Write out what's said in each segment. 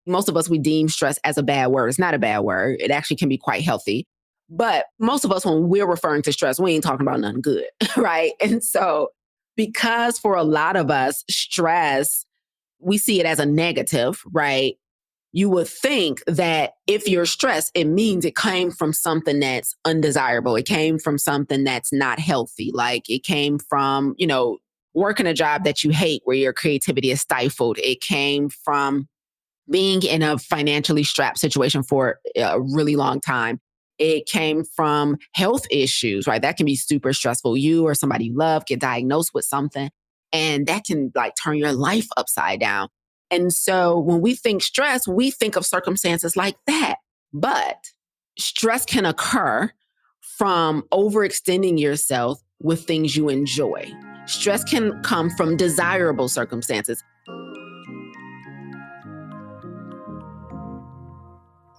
Most of us, we deem stress as a bad word. It's not a bad word. It actually can be quite healthy. But most of us, when we're referring to stress, we ain't talking about nothing good, right? And so because for a lot of us, stress, we see it as a negative, right? You would think that if you're stressed, it means it came from something that's undesirable. It came from something that's not healthy. Like it came from, working a job that you hate where your creativity is stifled. It came from being in a financially strapped situation for a really long time. It came from health issues, right? That can be super stressful. You or somebody you love get diagnosed with something, and that can like turn your life upside down. And so when we think stress, we think of circumstances like that. But stress can occur from overextending yourself with things you enjoy. Stress can come from desirable circumstances.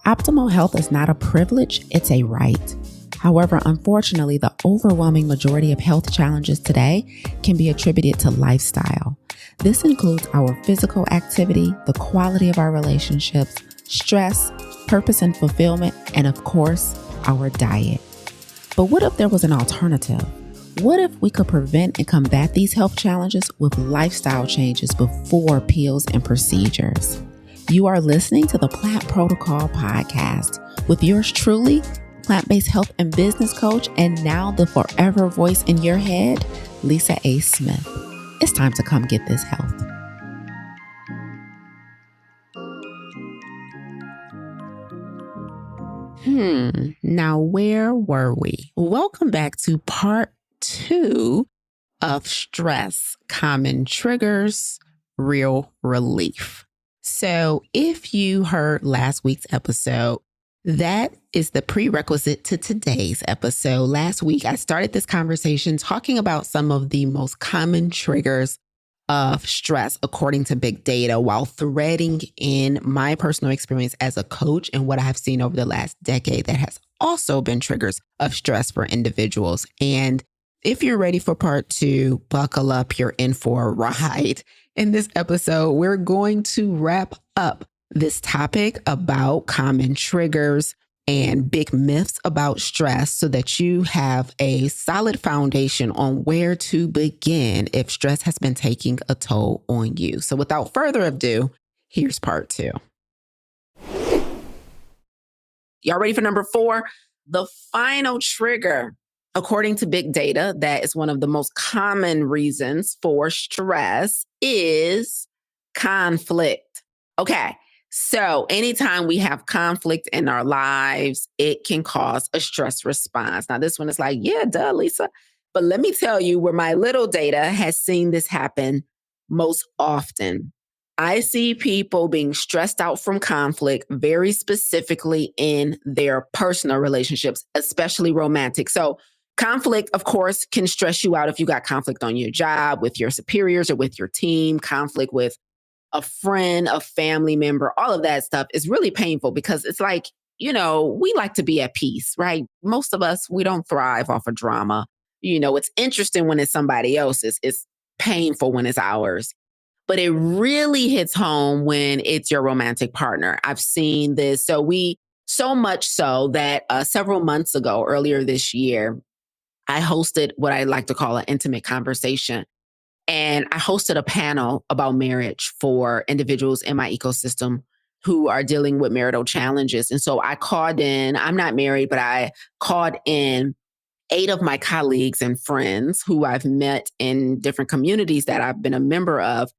Optimal health is not a privilege, it's a right. However, unfortunately, the overwhelming majority of health challenges today can be attributed to lifestyle. This includes our physical activity, the quality of our relationships, stress, purpose and fulfillment, and of course, our diet. But what if there was an alternative? What if we could prevent and combat these health challenges with lifestyle changes before pills and procedures? You are listening to the Plant Protocol podcast with yours truly, plant-based health and business coach, and now the forever voice in your head, Lisa A. Smith. It's time to come get this health. Now where were we? Welcome back to part 2 of stress, common triggers, real relief. So if you heard last week's episode, that is the prerequisite to today's episode. Last week, I started this conversation talking about some of the most common triggers of stress according to big data, while threading in my personal experience as a coach and what I have seen over the last decade that has also been triggers of stress for individuals. And if you're ready for part 2, buckle up, you're in for a ride. In this episode, we're going to wrap up this topic about common triggers and big myths about stress so that you have a solid foundation on where to begin if stress has been taking a toll on you. So without further ado, here's part 2. Y'all ready for number 4? The final trigger, according to big data, that is one of the most common reasons for stress is conflict. Okay. So anytime we have conflict in our lives, it can cause a stress response. Now, this one is like, yeah, duh, Lisa. But let me tell you where my little data has seen this happen most often. I see people being stressed out from conflict, very specifically in their personal relationships, especially romantic. So conflict, of course, can stress you out if you got conflict on your job, with your superiors or with your team, conflict with a friend, a family member, all of that stuff is really painful because it's like, we like to be at peace, right? Most of us, we don't thrive off of drama. It's interesting when it's somebody else's. It's painful when it's ours. But it really hits home when it's your romantic partner. I've seen this. So much so that several months ago, earlier this year, I hosted what I like to call an intimate conversation. And I hosted a panel about marriage for individuals in my ecosystem who are dealing with marital challenges. And so I called in, I'm not married, but I called in 8 of my colleagues and friends who I've met in different communities that I've been a member of.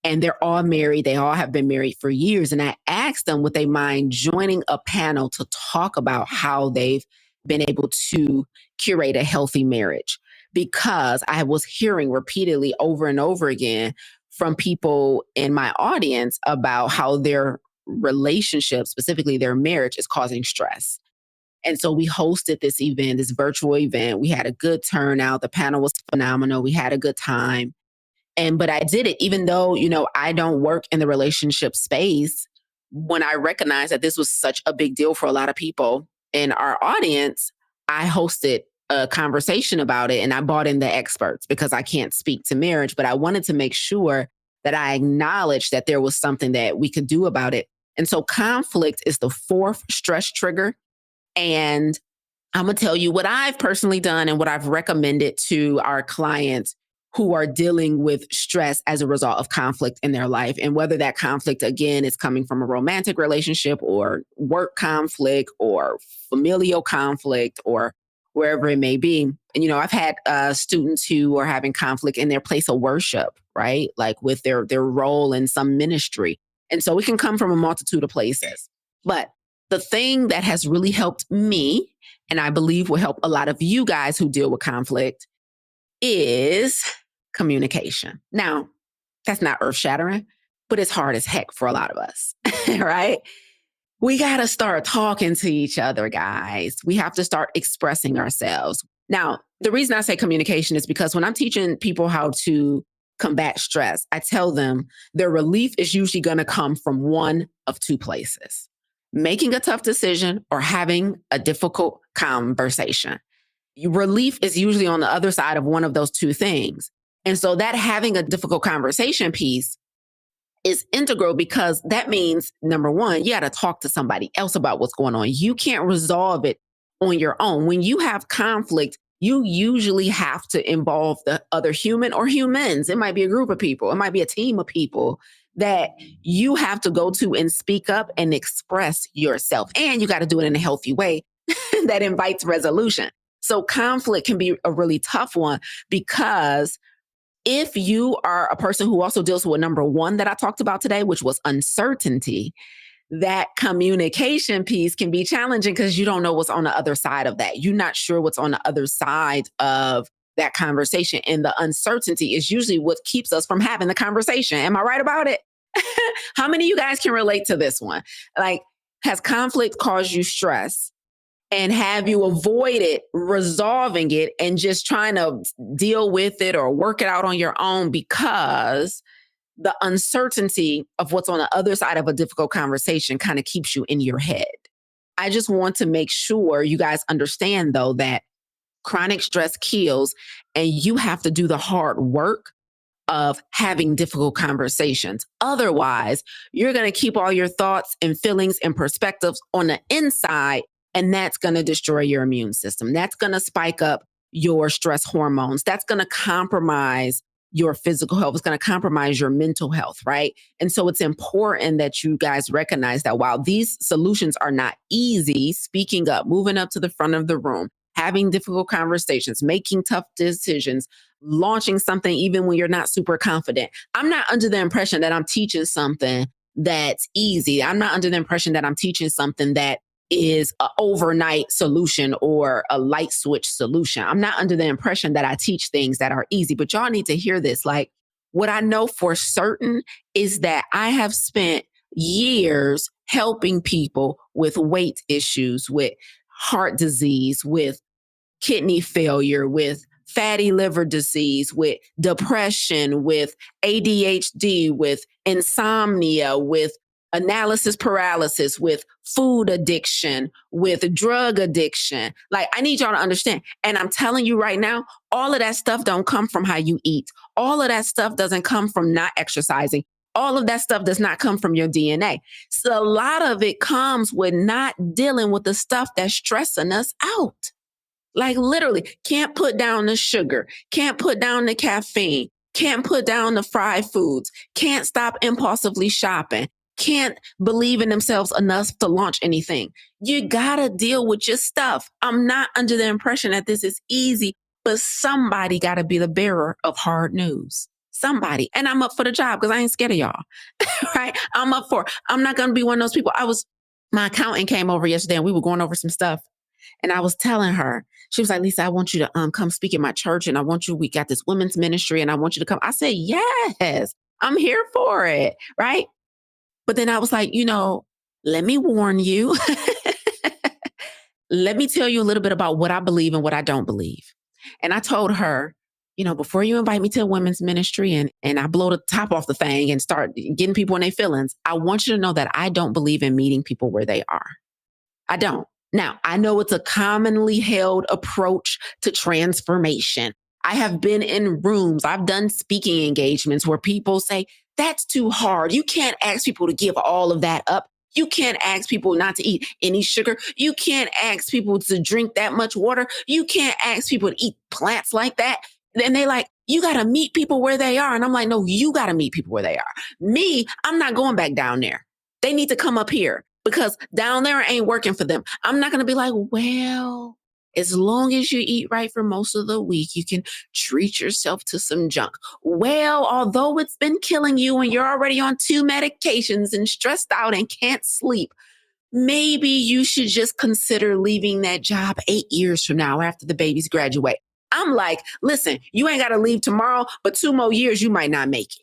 And they're all married. They all have been married for years. And I asked them, would they mind joining a panel to talk about how they've been able to curate a healthy marriage? Because I was hearing repeatedly over and over again from people in my audience about how their relationship, specifically their marriage, is causing stress. And so we hosted this event, this virtual event. We had a good turnout. The panel was phenomenal. We had a good time. But I did it, even though, I don't work in the relationship space. When I recognized that this was such a big deal for a lot of people in our audience, I hosted a conversation about it and I brought in the experts because I can't speak to marriage, but I wanted to make sure that I acknowledged that there was something that we could do about it. And so conflict is the fourth stress trigger. And I'm going to tell you what I've personally done and what I've recommended to our clients who are dealing with stress as a result of conflict in their life. And whether that conflict, again, is coming from a romantic relationship or work conflict or familial conflict or wherever it may be. And, I've had students who are having conflict in their place of worship, right? Like with their role in some ministry. And so it can come from a multitude of places. But the thing that has really helped me, and I believe will help a lot of you guys who deal with conflict, is communication. Now, that's not earth shattering, but it's hard as heck for a lot of us, right? We got to start talking to each other, guys. We have to start expressing ourselves. Now, the reason I say communication is because when I'm teaching people how to combat stress, I tell them their relief is usually going to come from one of two places: making a tough decision or having a difficult conversation. Relief is usually on the other side of one of those two things. And so that having a difficult conversation piece is integral, because that means, number one, you got to talk to somebody else about what's going on. You can't resolve it on your own. When you have conflict, you usually have to involve the other human or humans. It might be a group of people. It might be a team of people that you have to go to and speak up and express yourself. And you got to do it in a healthy way that invites resolution. So conflict can be a really tough one, because if you are a person who also deals with number one that I talked about today, which was uncertainty, that communication piece can be challenging because you don't know what's on the other side of that. You're not sure what's on the other side of that conversation. And the uncertainty is usually what keeps us from having the conversation. Am I right about it? How many of you guys can relate to this one? Like, has conflict caused you stress? And have you avoided resolving it and just trying to deal with it or work it out on your own because the uncertainty of what's on the other side of a difficult conversation kind of keeps you in your head? I just want to make sure you guys understand, though, that chronic stress kills, and you have to do the hard work of having difficult conversations. Otherwise, you're going to keep all your thoughts and feelings and perspectives on the inside, and that's going to destroy your immune system. That's going to spike up your stress hormones. That's going to compromise your physical health. It's going to compromise your mental health, right? And so it's important that you guys recognize that while these solutions are not easy, speaking up, moving up to the front of the room, having difficult conversations, making tough decisions, launching something even when you're not super confident. I'm not under the impression that I'm teaching something that's easy. I'm not under the impression that I'm teaching something that is an overnight solution or a light switch solution. I'm not under the impression that I teach things that are easy, but y'all need to hear this. Like, what I know for certain is that I have spent years helping people with weight issues, with heart disease, with kidney failure, with fatty liver disease, with depression, with ADHD, with insomnia, with analysis paralysis, with food addiction, with drug addiction. Like, I need y'all to understand. And I'm telling you right now, all of that stuff don't come from how you eat. All of that stuff doesn't come from not exercising. All of that stuff does not come from your DNA. So a lot of it comes with not dealing with the stuff that's stressing us out. Like, literally, can't put down the sugar, can't put down the caffeine, can't put down the fried foods, can't stop impulsively shopping, can't believe in themselves enough to launch anything. You gotta deal with your stuff. I'm not under the impression that this is easy, but somebody gotta be the bearer of hard news. Somebody. And I'm up for the job because I ain't scared of y'all, right? I'm up for it. I'm not gonna be one of those people. My accountant came over yesterday and we were going over some stuff. And I was telling her, she was like, Lisa, I want you to come speak at my church. And we got this women's ministry and I want you to come. I said, yes, I'm here for it, right? But then I was like, let me warn you. Let me tell you a little bit about what I believe and what I don't believe. And I told her, before you invite me to a women's ministry and I blow the top off the thing and start getting people in their feelings, I want you to know that I don't believe in meeting people where they are. I don't. Now, I know it's a commonly held approach to transformation. I have been in rooms, I've done speaking engagements where people say, that's too hard. You can't ask people to give all of that up. You can't ask people not to eat any sugar. You can't ask people to drink that much water. You can't ask people to eat plants like that. Then they like, you got to meet people where they are. And I'm like, no, you got to meet people where they are. Me, I'm not going back down there. They need to come up here because down there ain't working for them. I'm not going to be like, well, as long as you eat right for most of the week, you can treat yourself to some junk. Well, although it's been killing you and you're already on 2 medications and stressed out and can't sleep, maybe you should just consider leaving that job 8 years from now after the babies graduate. I'm like, listen, you ain't got to leave tomorrow, but 2 more years, you might not make it.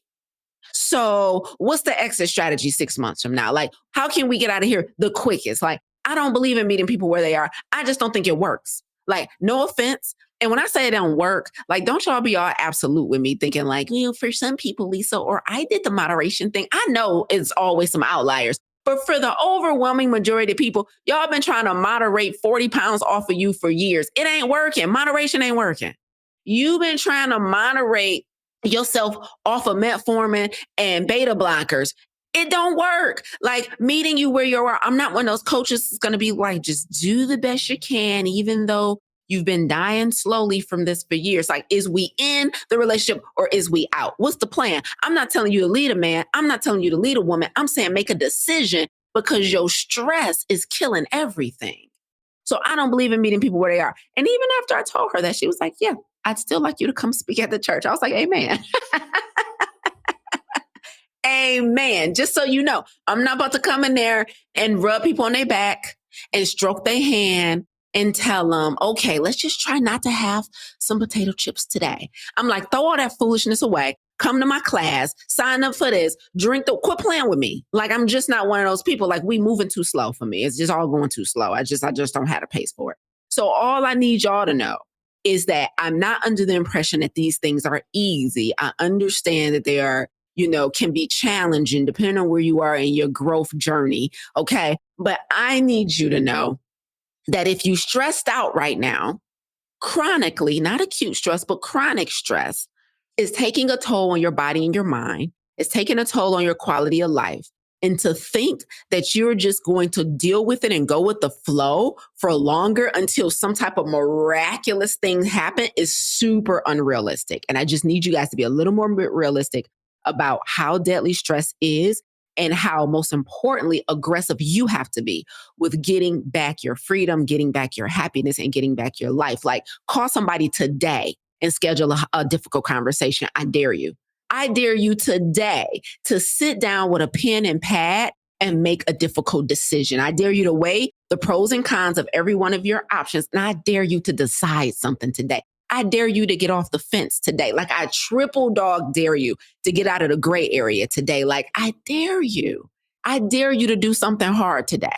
So what's the exit strategy 6 months from now? Like, how can we get out of here the quickest? Like, I don't believe in meeting people where they are. I just don't think it works. Like, no offense. And when I say it don't work, like, don't y'all be all absolute with me thinking like, for some people, Lisa, or I did the moderation thing. I know it's always some outliers. But for the overwhelming majority of people, y'all been trying to moderate 40 pounds off of you for years. It ain't working. Moderation ain't working. You've been trying to moderate yourself off of metformin and beta blockers. It don't work. Like meeting you where you are. I'm not one of those coaches that's going to be like, just do the best you can, even though you've been dying slowly from this for years. Like, is we in the relationship or is we out? What's the plan? I'm not telling you to lead a man. I'm not telling you to lead a woman. I'm saying make a decision because your stress is killing everything. So I don't believe in meeting people where they are. And even after I told her that, she was like, yeah, I'd still like you to come speak at the church. I was like, amen. Amen. Just so you know, I'm not about to come in there and rub people on their back and stroke their hand and tell them, okay, let's just try not to have some potato chips today. I'm like, throw all that foolishness away. Come to my class, sign up for this, quit playing with me. Like, I'm just not one of those people. Like, we moving too slow for me. It's just all going too slow. I just don't have the pace for it. So all I need y'all to know is that I'm not under the impression that these things are easy. I understand that they are, can be challenging depending on where you are in your growth journey. Okay. But I need you to know that if you stressed out right now, chronically, not acute stress, but chronic stress is taking a toll on your body and your mind. It's taking a toll on your quality of life. And to think that you're just going to deal with it and go with the flow for longer until some type of miraculous thing happen is super unrealistic. And I just need you guys to be a little more realistic about how deadly stress is and how, most importantly, aggressive you have to be with getting back your freedom, getting back your happiness, and getting back your life. Like, call somebody today and schedule a difficult conversation. I dare you. I dare you today to sit down with a pen and pad and make a difficult decision. I dare you to weigh the pros and cons of every one of your options. And I dare you to decide something today. I dare you to get off the fence today. Like, I triple dog dare you to get out of the gray area today. Like, I dare you. I dare you to do something hard today.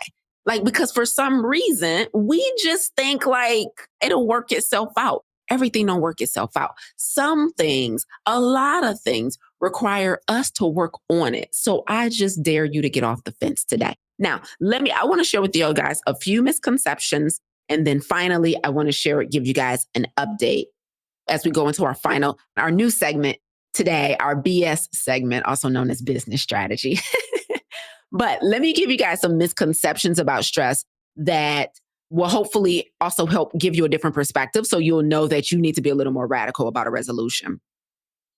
Like, because for some reason, we just think like it'll work itself out. Everything don't work itself out. Some things, a lot of things require us to work on it. So I just dare you to get off the fence today. Now, I want to share with you guys a few misconceptions. And then finally, I want to give you guys an update as we go into our new segment today, our BS segment, also known as business strategy. But let me give you guys some misconceptions about stress that will hopefully also help give you a different perspective. So you'll know that you need to be a little more radical about a resolution.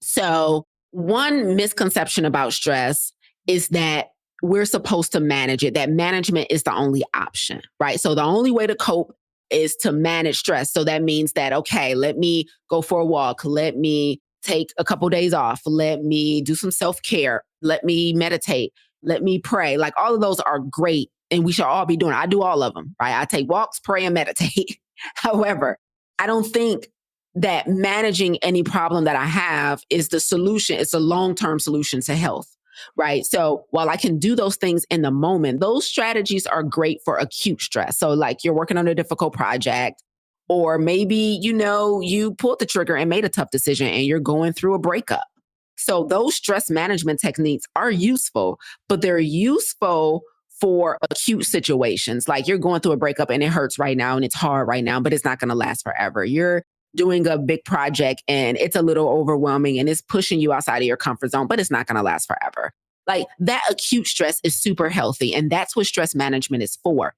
So one misconception about stress is that we're supposed to manage it, that management is the only option, right? So the only way to cope is to manage stress. So that means that, okay, let me go for a walk. Let me take a couple of days off. Let me do some self-care. Let me meditate. Let me pray. Like, all of those are great. And we should all be doing it. I do all of them, right? I take walks, pray, and meditate. However, I don't think that managing any problem that I have is the solution. It's a long-term solution to health, right? So while I can do those things in the moment, those strategies are great for acute stress. So like, you're working on a difficult project, or maybe, you pulled the trigger and made a tough decision and you're going through a breakup. So those stress management techniques are useful, but they're useful for acute situations. Like, you're going through a breakup and it hurts right now and it's hard right now, but it's not going to last forever. You're doing a big project and it's a little overwhelming and it's pushing you outside of your comfort zone, but it's not going to last forever. Like that acute stress is super healthy. And that's what stress management is for.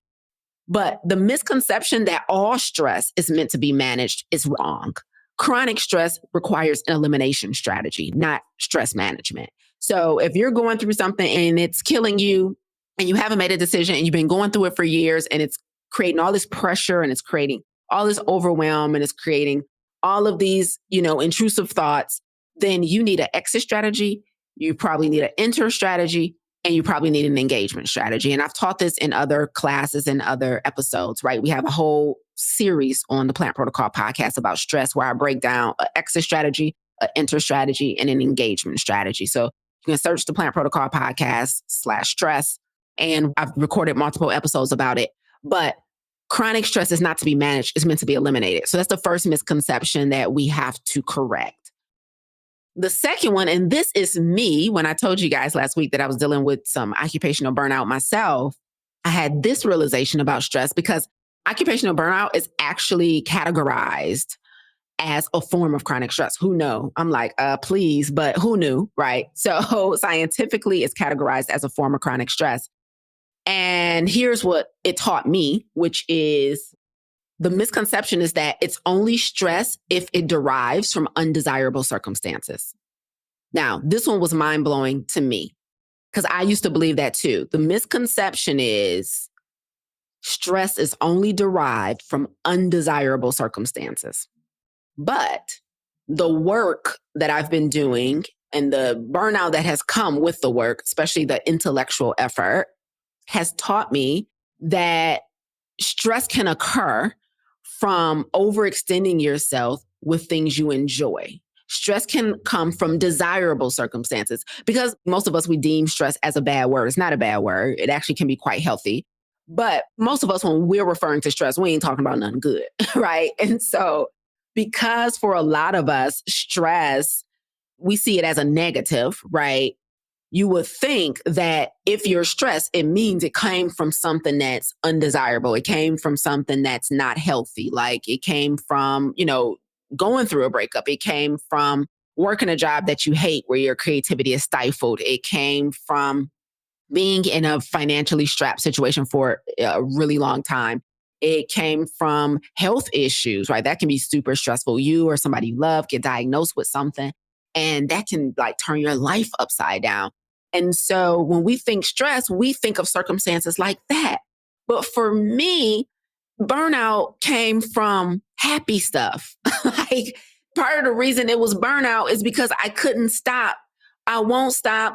But the misconception that all stress is meant to be managed is wrong. Chronic stress requires an elimination strategy, not stress management. So if you're going through something and it's killing you and you haven't made a decision and you've been going through it for years and it's creating all this pressure and it's creating all this overwhelm and it's creating all of these, intrusive thoughts, then you need an exit strategy. You probably need an enter strategy, and you probably need an engagement strategy. And I've taught this in other classes and other episodes, right? We have a whole series on the Plant Protocol podcast about stress where I break down an exit strategy, an enter strategy, and an engagement strategy. So you can search the Plant Protocol podcast /stress. And I've recorded multiple episodes about it. But chronic stress is not to be managed. It's meant to be eliminated. So that's the first misconception that we have to correct. The second one, and this is me, when I told you guys last week that I was dealing with some occupational burnout myself, I had this realization about stress because occupational burnout is actually categorized as a form of chronic stress. Who knew? I'm like, please, but who knew, right? So scientifically, it's categorized as a form of chronic stress. And here's what it taught me, which is the misconception is that it's only stress if it derives from undesirable circumstances. Now, this one was mind-blowing to me because I used to believe that too. The misconception is stress is only derived from undesirable circumstances. But the work that I've been doing and the burnout that has come with the work, especially the intellectual effort, has taught me that stress can occur from overextending yourself with things you enjoy. Stress can come from desirable circumstances because most of us, we deem stress as a bad word. It's not a bad word. It actually can be quite healthy. But most of us, when we're referring to stress, we ain't talking about nothing good, right? And so because for a lot of us, stress, we see it as a negative, right? You would think that if you're stressed, it means it came from something that's undesirable. It came from something that's not healthy. Like it came from, going through a breakup. It came from working a job that you hate where your creativity is stifled. It came from being in a financially strapped situation for a really long time. It came from health issues, right? That can be super stressful. You or somebody you love get diagnosed with something, and that can like turn your life upside down. And so when we think stress, we think of circumstances like that. But for me, burnout came from happy stuff. Like part of the reason it was burnout is because I couldn't stop. I won't stop,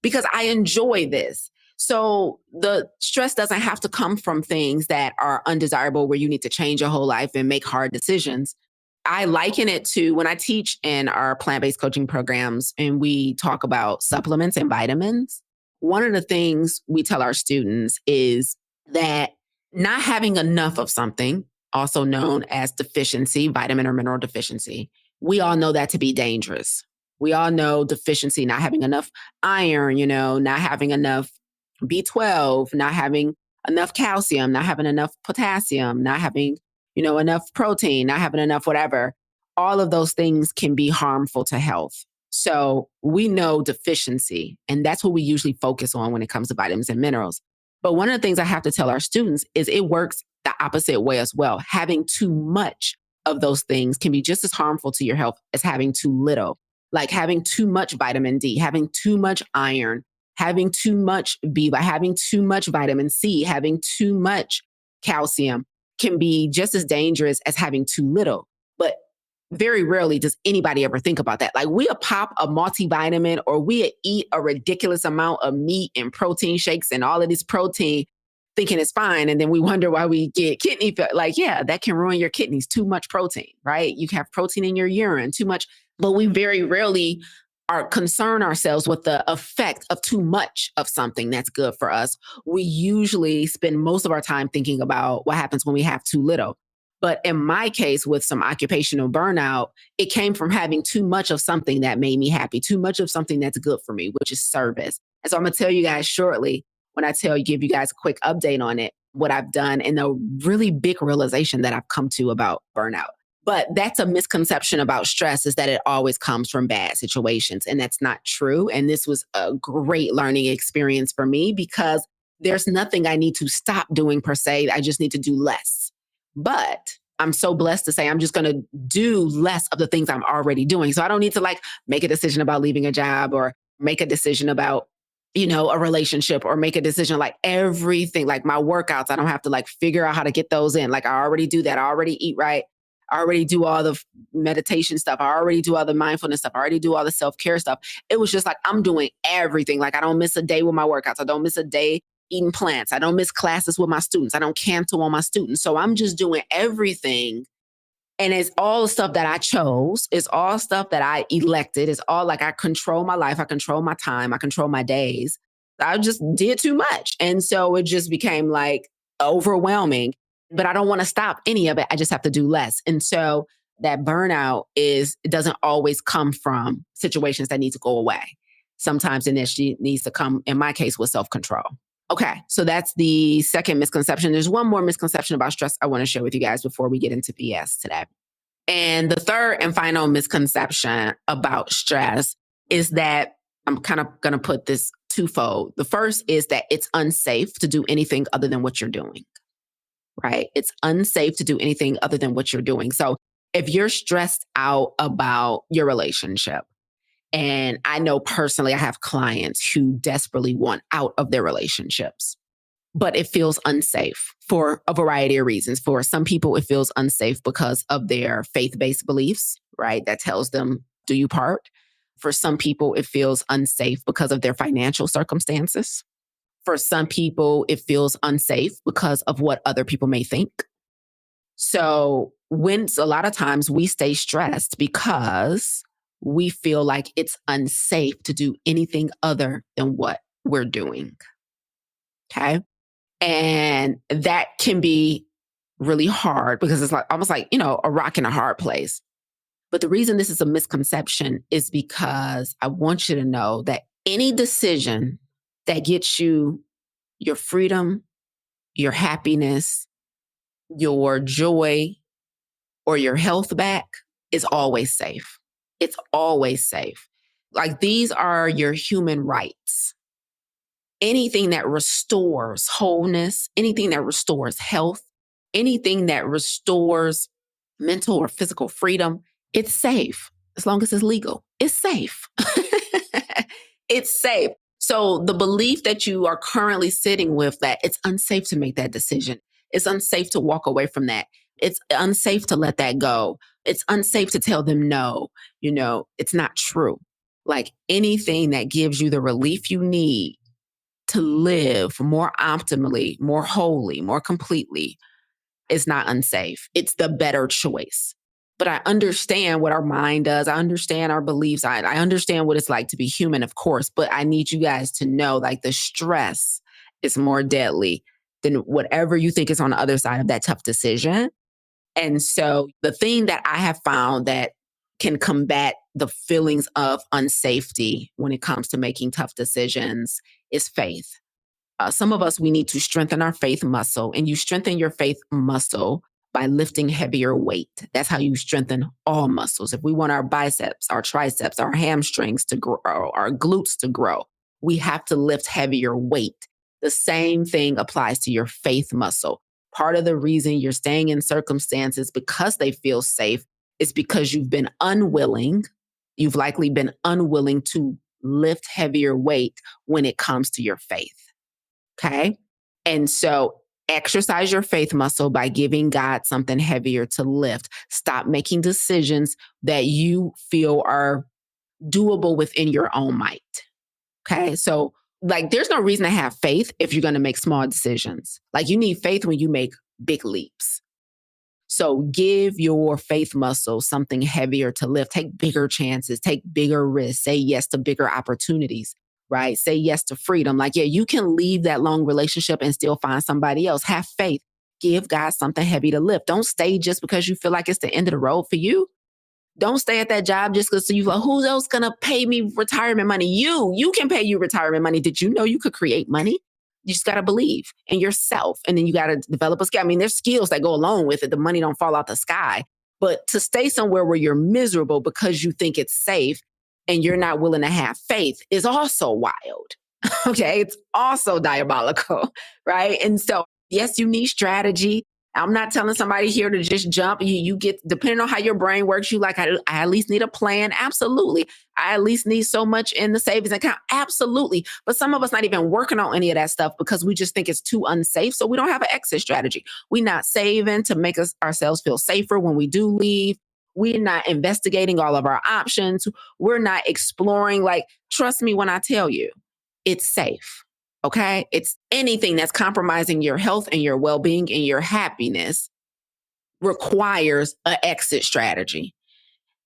because I enjoy this. So the stress doesn't have to come from things that are undesirable where you need to change your whole life and make hard decisions. I liken it to when I teach in our plant-based coaching programs and we talk about supplements and vitamins. One of the things we tell our students is that not having enough of something, also known as deficiency, vitamin or mineral deficiency, we all know that to be dangerous. We all know deficiency, not having enough iron, not having enough B12, not having enough calcium, not having enough potassium, not having enough protein, not having enough whatever. All of those things can be harmful to health. So we know deficiency, and that's what we usually focus on when it comes to vitamins and minerals. But one of the things I have to tell our students is it works the opposite way as well. Having too much of those things can be just as harmful to your health as having too little. Like having too much vitamin D, having too much iron, having too much B, having too much vitamin C, having too much calcium can be just as dangerous as having too little. But very rarely does anybody ever think about that. Like we'll pop a multivitamin or we'll eat a ridiculous amount of meat and protein shakes and all of this protein thinking it's fine. And then we wonder why we get kidney failure. Like, yeah, that can ruin your kidneys. Too much protein, right? You have protein in your urine, too much. But we very rarely are concern ourselves with the effect of too much of something that's good for us. We usually spend most of our time thinking about what happens when we have too little. But in my case, with some occupational burnout, it came from having too much of something that made me happy, too much of something that's good for me, which is service. And so I'm going to tell you guys shortly when I give you guys a quick update on it, what I've done and the really big realization that I've come to about burnout. But that's a misconception about stress, is that it always comes from bad situations. And that's not true. And this was a great learning experience for me, because there's nothing I need to stop doing per se. I just need to do less. But I'm so blessed to say I'm just going to do less of the things I'm already doing. So I don't need to like make a decision about leaving a job, or make a decision about, a relationship, or make a decision like everything, like my workouts. I don't have to like figure out how to get those in. Like I already do that. I already eat right. I already do all the meditation stuff. I already do all the mindfulness stuff. I already do all the self-care stuff. It was just like, I'm doing everything. Like I don't miss a day with my workouts. I don't miss a day eating plants. I don't miss classes with my students. I don't cancel on my students. So I'm just doing everything. And it's all stuff that I chose. It's all stuff that I elected. It's all like I control my life. I control my time. I control my days. I just did too much. And so it just became like overwhelming. But I don't want to stop any of it. I just have to do less. And so that burnout it doesn't always come from situations that need to go away. Sometimes it needs to come, in my case, with self-control. Okay, so that's the second misconception. There's one more misconception about stress I want to share with you guys before we get into BS today. And the third and final misconception about stress is that I'm kind of going to put this twofold. The first is that it's unsafe to do anything other than what you're doing, right? It's unsafe to do anything other than what you're doing. So if you're stressed out about your relationship, and I know personally, I have clients who desperately want out of their relationships, but it feels unsafe for a variety of reasons. For some people, it feels unsafe because of their faith-based beliefs, right? That tells them, do you part? For some people, it feels unsafe because of their financial circumstances. For some people, it feels unsafe because of what other people may think. So a lot of times we stay stressed because we feel like it's unsafe to do anything other than what we're doing. Okay. And that can be really hard because it's like almost like, a rock in a hard place. But the reason this is a misconception is because I want you to know that any decision that gets you your freedom, your happiness, your joy, or your health back is always safe. It's always safe. Like these are your human rights. Anything that restores wholeness, anything that restores health, anything that restores mental or physical freedom, it's safe as long as it's legal. It's safe. It's safe. So the belief that you are currently sitting with that it's unsafe to make that decision, it's unsafe to walk away from that, it's unsafe to let that go, it's unsafe to tell them no, it's not true. Like anything that gives you the relief you need to live more optimally, more wholly, more completely is not unsafe. It's the better choice. But I understand what our mind does. I understand our beliefs. I understand what it's like to be human, of course. But I need you guys to know like the stress is more deadly than whatever you think is on the other side of that tough decision. And so the thing that I have found that can combat the feelings of unsafety when it comes to making tough decisions is faith. Some of us, we need to strengthen our faith muscle, and you strengthen your faith muscle by lifting heavier weight. That's how you strengthen all muscles. If we want our biceps, our triceps, our hamstrings to grow, our glutes to grow, we have to lift heavier weight. The same thing applies to your faith muscle. Part of the reason you're staying in circumstances because they feel safe is because you've been unwilling. You've likely been unwilling to lift heavier weight when it comes to your faith. Okay. And so exercise your faith muscle by giving God something heavier to lift. Stop making decisions that you feel are doable within your own might. Okay. So like, there's no reason to have faith if you're going to make small decisions. Like you need faith when you make big leaps. So give your faith muscle something heavier to lift. Take bigger chances, take bigger risks, say yes to bigger opportunities. Right? Say yes to freedom. Like, yeah, you can leave that long relationship and still find somebody else. Have faith. Give God something heavy to lift. Don't stay just because you feel like it's the end of the road for you. Don't stay at that job just because you like, who's else going to pay me retirement money? You can pay you retirement money. Did you know you could create money? You just got to believe in yourself. And then you got to develop a skill. I mean, there's skills that go along with it. The money don't fall out the sky. But to stay somewhere where you're miserable because you think it's safe and you're not willing to have faith is also wild. Okay. It's also diabolical. Right. And so, yes, you need strategy. I'm not telling somebody here to just jump. You get, depending on how your brain works, you like, I at least need a plan. Absolutely. I at least need so much in the savings account. Absolutely. But some of us not even working on any of that stuff because we just think it's too unsafe. So we don't have an exit strategy. We're not saving to make ourselves feel safer when we do leave. We're not investigating all of our options. We're not exploring. Like, trust me when I tell you, it's safe. Okay. It's anything that's compromising your health and your well-being and your happiness requires an exit strategy,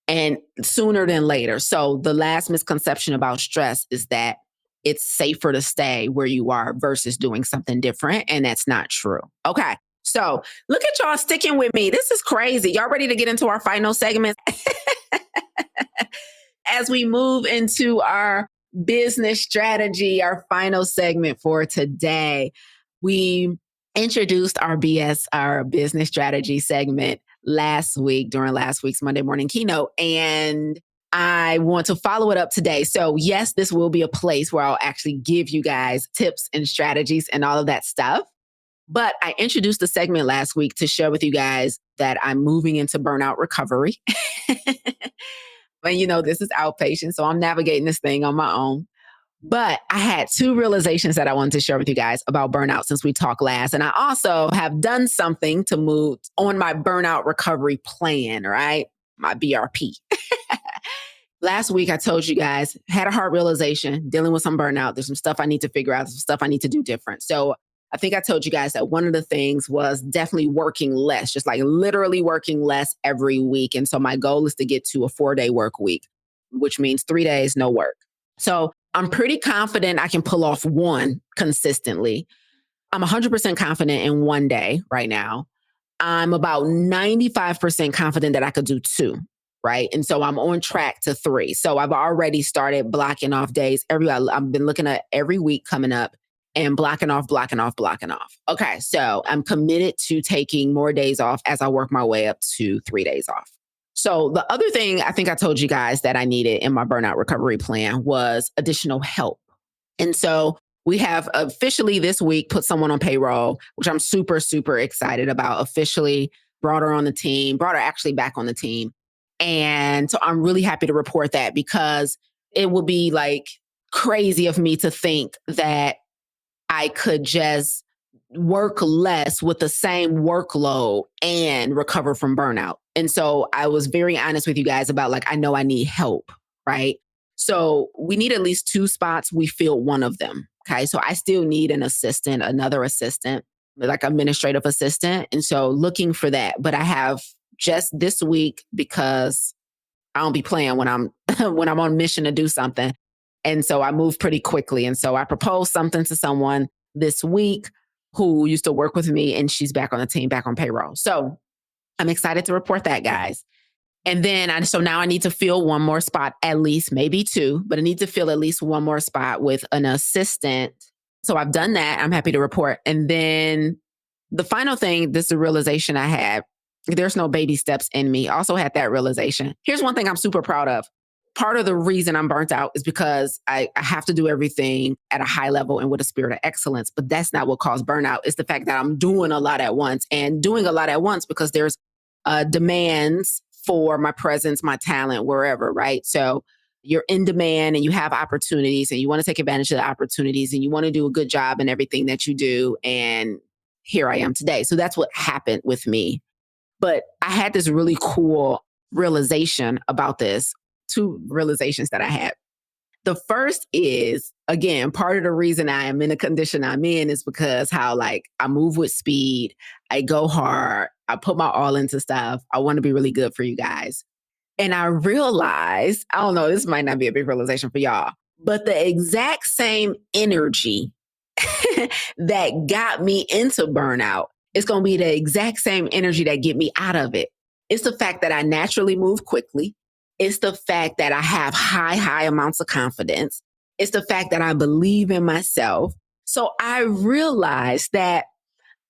and sooner than later. So the last misconception about stress is that it's safer to stay where you are versus doing something different. And that's not true. Okay. So look at y'all sticking with me. This is crazy. Y'all ready to get into our final segment? As we move into our business strategy, our final segment for today, we introduced our business strategy segment last week during last week's Monday morning keynote. And I want to follow it up today. So yes, this will be a place where I'll actually give you guys tips and strategies and all of that stuff. But I introduced the segment last week to share with you guys that I'm moving into burnout recovery. But this is outpatient, so I'm navigating this thing on my own. But I had two realizations that I wanted to share with you guys about burnout since we talked last. And I also have done something to move on my burnout recovery plan, right? My BRP. Last week, I told you guys, had a hard realization, dealing with some burnout. There's some stuff I need to figure out, some stuff I need to do different. So I think I told you guys that one of the things was definitely working less, just like literally working less every week. And so my goal is to get to a 4-day work week, which means 3 days, no work. So I'm pretty confident I can pull off one consistently. I'm 100% confident in 1 day right now. I'm about 95% confident that I could do 2, right? And so I'm on track to 3. So I've already started blocking off days. I've been looking at every week coming up and blocking off. Okay, so I'm committed to taking more days off as I work my way up to 3 days off. So the other thing I think I told you guys that I needed in my burnout recovery plan was additional help. And so we have officially this week put someone on payroll, which I'm super, super excited about. Officially brought her actually back on the team. And so I'm really happy to report that, because it would be like crazy of me to think that I could just work less with the same workload and recover from burnout. And so I was very honest with you guys about, like, I know I need help, right? So we need at least 2 spots. We filled one of them. Okay. So I still need another assistant, like administrative assistant. And so looking for that. But I have just this week, because I don't be playing when I'm when I'm on mission to do something. And so I move pretty quickly. And so I proposed something to someone this week who used to work with me, and she's back on the team, back on payroll. So I'm excited to report that, guys. And then so now I need to fill one more spot, at least maybe 2, but I need to fill at least one more spot with an assistant. So I've done that. I'm happy to report. And then the final thing, this is a realization I had. There's no baby steps in me. Also had that realization. Here's one thing I'm super proud of. Part of the reason I'm burnt out is because I have to do everything at a high level and with a spirit of excellence. But that's not what caused burnout. It's the fact that I'm doing a lot at once, and doing a lot at once because there's demands for my presence, my talent, wherever, right? So you're in demand and you have opportunities and you want to take advantage of the opportunities and you want to do a good job in everything that you do. And here I am today. So that's what happened with me. But I had this really cool realization about this. 2 realizations that I had. The first is, again, part of the reason I am in the condition I'm in is because how, like, I move with speed, I go hard, I put my all into stuff. I want to be really good for you guys. And I realized, I don't know, this might not be a big realization for y'all, but the exact same energy that got me into burnout is going to be the exact same energy that get me out of it. It's the fact that I naturally move quickly. It's the fact that I have high amounts of confidence. It's the fact that I believe in myself. So I realized that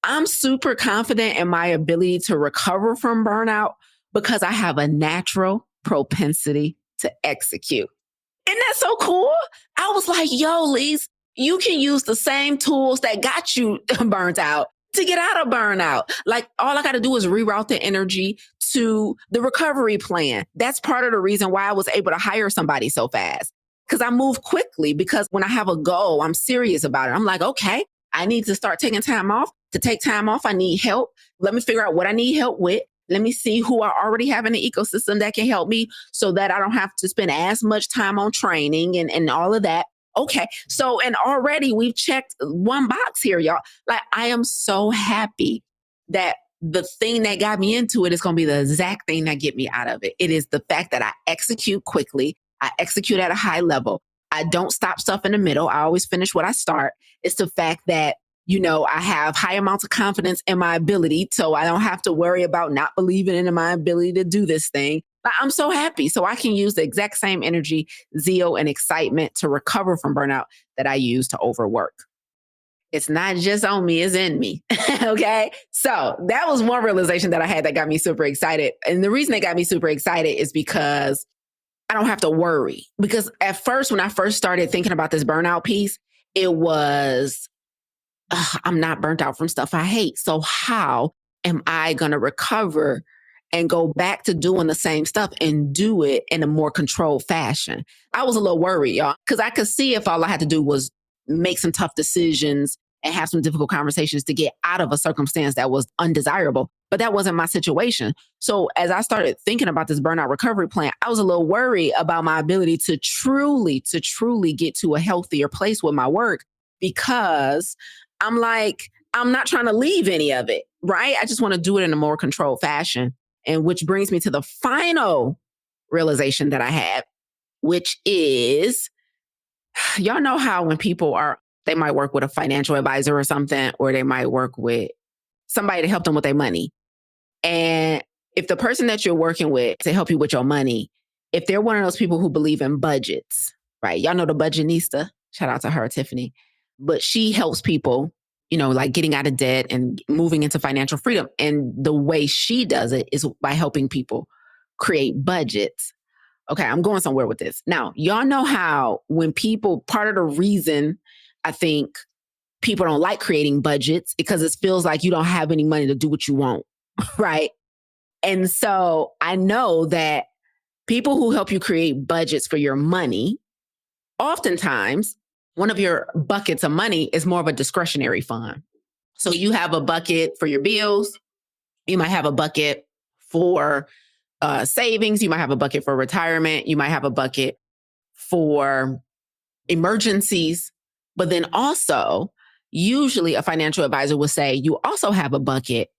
I'm super confident in my ability to recover from burnout, because I have a natural propensity to execute. Isn't that so cool? I was like, yo, Lise, you can use the same tools that got you burnt out to get out of burnout. Like, all I got to do is reroute the energy to the recovery plan. That's part of the reason why I was able to hire somebody so fast, because I move quickly. Because when I have a goal, I'm serious about it. I'm like, okay, I need to start taking time off. To take time off, I need help. Let me figure out what I need help with. Let me see who I already have in the ecosystem that can help me so that I don't have to spend as much time on training and all of that. Okay. So, and already we've checked one box here, y'all. Like, I am so happy that the thing that got me into it is going to be the exact thing that get me out of it. It is the fact that I execute quickly. I execute at a high level. I don't stop stuff in the middle. I always finish what I start. It's the fact that, you know, I have high amounts of confidence in my ability, so I don't have to worry about not believing in my ability to do this thing. But I'm so happy. So I can use the exact same energy, zeal, and excitement to recover from burnout that I use to overwork. It's not just on me, it's in me. Okay. So that was one realization that I had that got me super excited. And the reason it got me super excited is because I don't have to worry. Because at first, when I first started thinking about this burnout piece, it was, I'm not burnt out from stuff I hate. So how am I going to recover and go back to doing the same stuff and do it in a more controlled fashion? I was a little worried, y'all, because I could see if all I had to do was make some tough decisions and have some difficult conversations to get out of a circumstance that was undesirable. But that wasn't my situation. So as I started thinking about this burnout recovery plan, I was a little worried about my ability to truly get to a healthier place with my work, because I'm like, I'm not trying to leave any of it, right? I just want to do it in a more controlled fashion. And which brings me to the final realization that I had, which is, y'all know how when people they might work with a financial advisor or something, or they might work with somebody to help them with their money. And if the person that you're working with to help you with your money, if they're one of those people who believe in budgets, right? Y'all know the budgetista. Shout out to her, Tiffany. But she helps people, you know, like getting out of debt and moving into financial freedom. And the way she does it is by helping people create budgets. Okay, I'm going somewhere with this. Now, y'all know how when people, part of the reason I think people don't like creating budgets because it feels like you don't have any money to do what you want, right? And so I know that people who help you create budgets for your money, oftentimes one of your buckets of money is more of a discretionary fund. So you have a bucket for your bills. You might have a bucket for savings. You might have a bucket for retirement. You might have a bucket for emergencies. But then also, usually a financial advisor will say you also have a bucket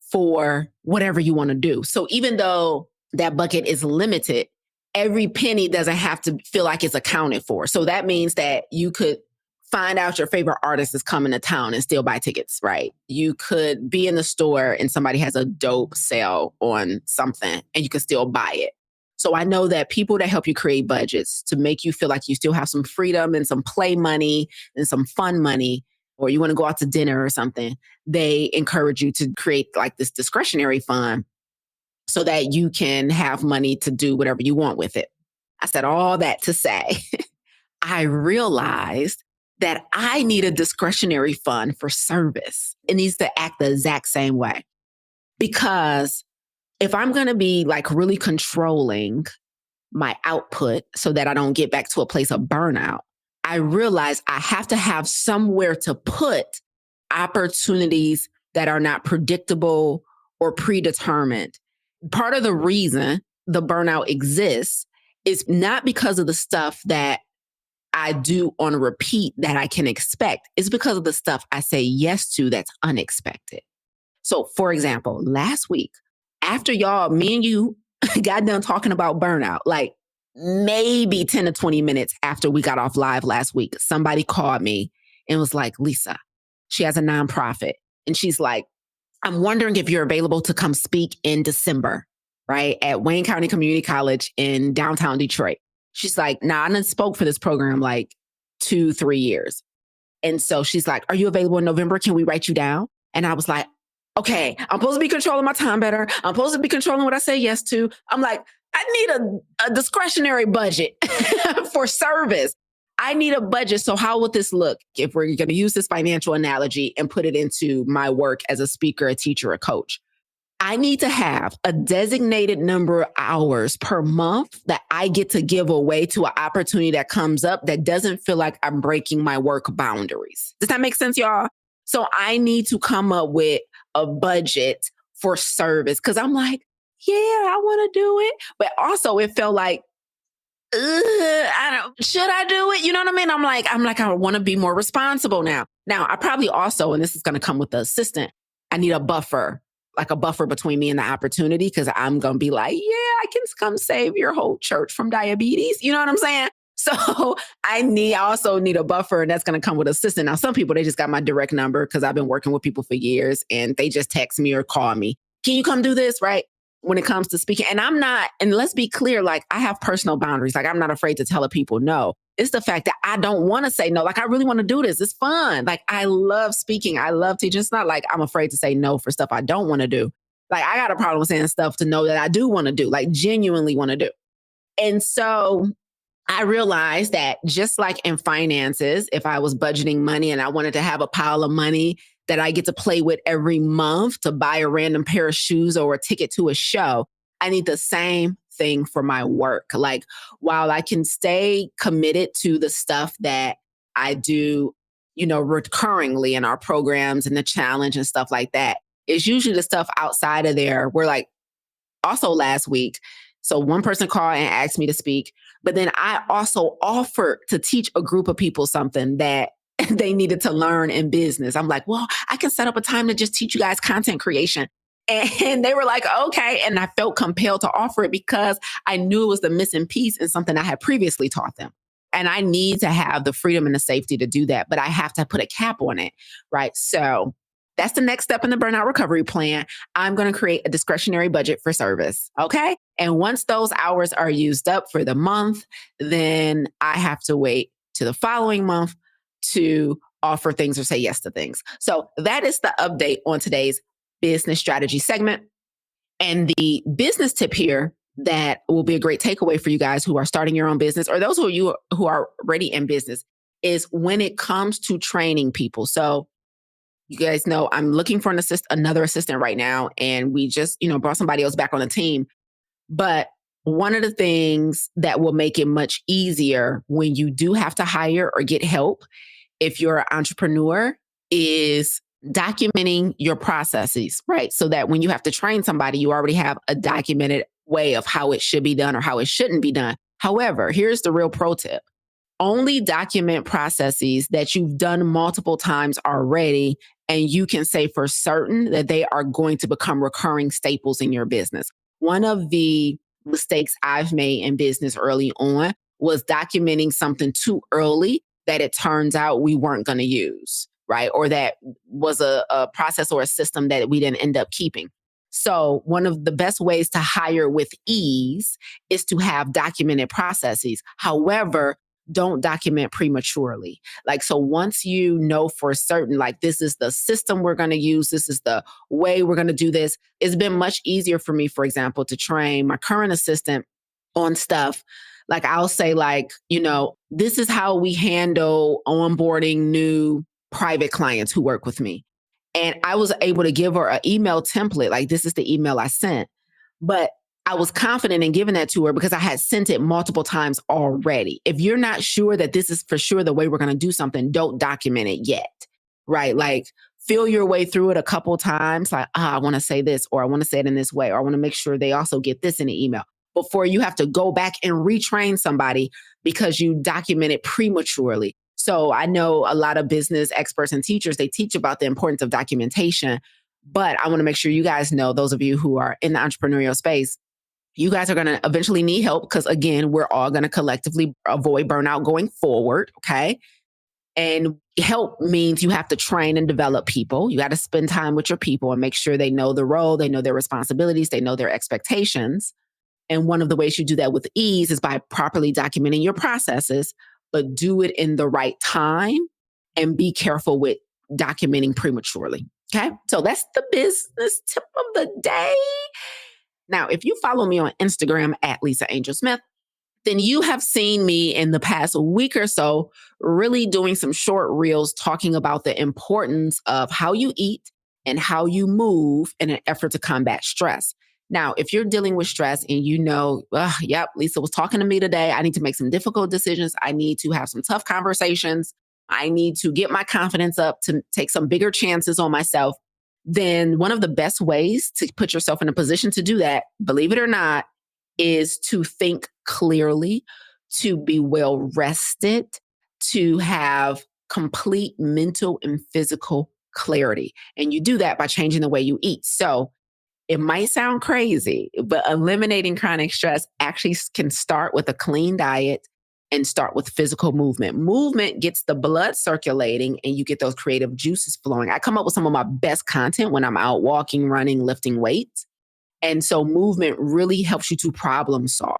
for whatever you want to do. So even though that bucket is limited, every penny doesn't have to feel like it's accounted for. So that means that you could find out your favorite artist is coming to town and still buy tickets, right? You could be in the store and somebody has a dope sale on something and you can still buy it. So I know that people that help you create budgets to make you feel like you still have some freedom and some play money and some fun money, or you want to go out to dinner or something, they encourage you to create like this discretionary fund so that you can have money to do whatever you want with it. I said all that to say, I realized that I need a discretionary fund for service. It needs to act the exact same way. Because if I'm going to be like really controlling my output so that I don't get back to a place of burnout, I realize I have to have somewhere to put opportunities that are not predictable or predetermined. Part of the reason the burnout exists is not because of the stuff that I do on repeat that I can expect. It's because of the stuff I say yes to that's unexpected. So, for example, last week, after me and you got done talking about burnout, like maybe 10 to 20 minutes after we got off live last week, somebody called me and was like, Lisa, she has a nonprofit. And she's like, I'm wondering if you're available to come speak in December, right? At Wayne County Community College in downtown Detroit. She's like, nah, I done spoke for this program like 2-3 years. And so she's like, are you available in November? Can we write you down? And I was like, okay, I'm supposed to be controlling my time better. I'm supposed to be controlling what I say yes to. I'm like, I need a discretionary budget for service. I need a budget. So how would this look if we're going to use this financial analogy and put it into my work as a speaker, a teacher, a coach? I need to have a designated number of hours per month that I get to give away to an opportunity that comes up that doesn't feel like I'm breaking my work boundaries. Does that make sense, y'all? So I need to come up with a budget for service because I'm like, yeah, I want to do it. But also it felt like, should I do it? You know what I mean? I'm like, I want to be more responsible now. Now, I probably also, and this is going to come with the assistant, I need a buffer, like a buffer between me and the opportunity, because I'm going to be like, yeah, I can come save your whole church from diabetes. You know what I'm saying? So I also need a buffer, and that's going to come with assistant. Now, some people, they just got my direct number because I've been working with people for years and they just text me or call me. Can you come do this? Right. When it comes to speaking. And I'm not, and let's be clear, like I have personal boundaries. Like I'm not afraid to tell people no. It's the fact that I don't want to say no. Like I really want to do this. It's fun. Like I love speaking. I love teaching. It's not like I'm afraid to say no for stuff I don't want to do. Like I got a problem with saying stuff to know that I do want to do, like genuinely want to do. And so I realized that just like in finances, if I was budgeting money and I wanted to have a pile of money that I get to play with every month to buy a random pair of shoes or a ticket to a show, I need the same thing for my work. Like while I can stay committed to the stuff that I do, recurringly in our programs and the challenge and stuff like that, it's usually the stuff outside of there. We're like, also last week, so one person called and asked me to speak, but then I also offered to teach a group of people something that they needed to learn in business. I'm like, well, I can set up a time to just teach you guys content creation. And they were like, okay. And I felt compelled to offer it because I knew it was the missing piece in something I had previously taught them. And I need to have the freedom and the safety to do that, but I have to put a cap on it, right? So that's the next step in the burnout recovery plan. I'm going to create a discretionary budget for service. Okay. And once those hours are used up for the month, then I have to wait to the following month to offer things or say yes to things. So that is the update on today's business strategy segment. And the business tip here that will be a great takeaway for you guys who are starting your own business or those who are already in business is when it comes to training people. So you guys know I'm looking for another assistant right now. And we just, brought somebody else back on the team. But one of the things that will make it much easier when you do have to hire or get help, if you're an entrepreneur, is documenting your processes, right? So that when you have to train somebody, you already have a documented way of how it should be done or how it shouldn't be done. However, here's the real pro tip. Only document processes that you've done multiple times already, and you can say for certain that they are going to become recurring staples in your business. One of the mistakes I've made in business early on was documenting something too early that it turns out we weren't going to use, right? Or that was a process or a system that we didn't end up keeping. So one of the best ways to hire with ease is to have documented processes. However, don't document prematurely. Like, so once you know for certain, like this is the system we're going to use, this is the way we're going to do this, it's been much easier for me, for example, to train my current assistant on stuff. Like I'll say like, this is how we handle onboarding new private clients who work with me. And I was able to give her an email template. Like this is the email I sent, but I was confident in giving that to her because I had sent it multiple times already. If you're not sure that this is for sure the way we're going to do something, don't document it yet, right? Like feel your way through it a couple times. Like, I want to say this, or I want to say it in this way, or I want to make sure they also get this in the email before you have to go back and retrain somebody because you document it prematurely. So I know a lot of business experts and teachers, they teach about the importance of documentation, but I want to make sure you guys know, those of you who are in the entrepreneurial space, you guys are going to eventually need help because, again, we're all going to collectively avoid burnout going forward, okay? And help means you have to train and develop people. You got to spend time with your people and make sure they know the role, they know their responsibilities, they know their expectations. And one of the ways you do that with ease is by properly documenting your processes, but do it in the right time and be careful with documenting prematurely. Okay, so that's the business tip of the day. Now, if you follow me on Instagram at Lisa Angel Smith, then you have seen me in the past week or so really doing some short reels talking about the importance of how you eat and how you move in an effort to combat stress. Now, if you're dealing with stress and you know, yep, Lisa was talking to me today, I need to make some difficult decisions. I need to have some tough conversations. I need to get my confidence up to take some bigger chances on myself. Then one of the best ways to put yourself in a position to do that, believe it or not, is to think clearly, to be well rested, to have complete mental and physical clarity. And you do that by changing the way you eat. So it might sound crazy, but eliminating chronic stress actually can start with a clean diet and start with physical movement. Movement gets the blood circulating and you get those creative juices flowing. I come up with some of my best content when I'm out walking, running, lifting weights. And so movement really helps you to problem solve.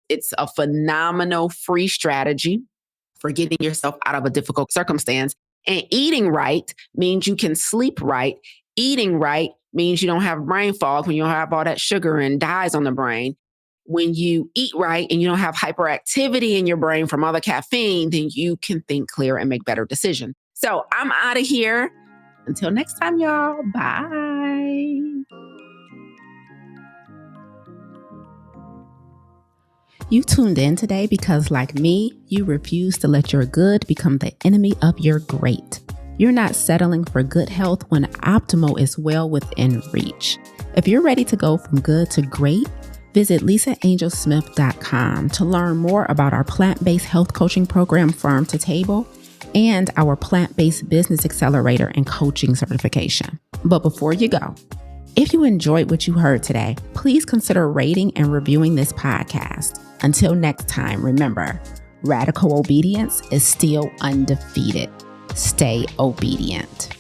It's a phenomenal free strategy for getting yourself out of a difficult circumstance. And eating right means you can sleep right. Eating right means you don't have brain fog when you don't have all that sugar and dyes on the brain. When you eat right and you don't have hyperactivity in your brain from all the caffeine, then you can think clear and make better decisions. So I'm out of here. Until next time, y'all. Bye. You tuned in today because, like me, you refuse to let your good become the enemy of your great. You're not settling for good health when optimal is well within reach. If you're ready to go from good to great, visit lisaangelsmith.com to learn more about our plant-based health coaching program, Farm to Table, and our plant-based business accelerator and coaching certification. But before you go, if you enjoyed what you heard today, please consider rating and reviewing this podcast. Until next time, remember, radical obedience is still undefeated. Stay obedient.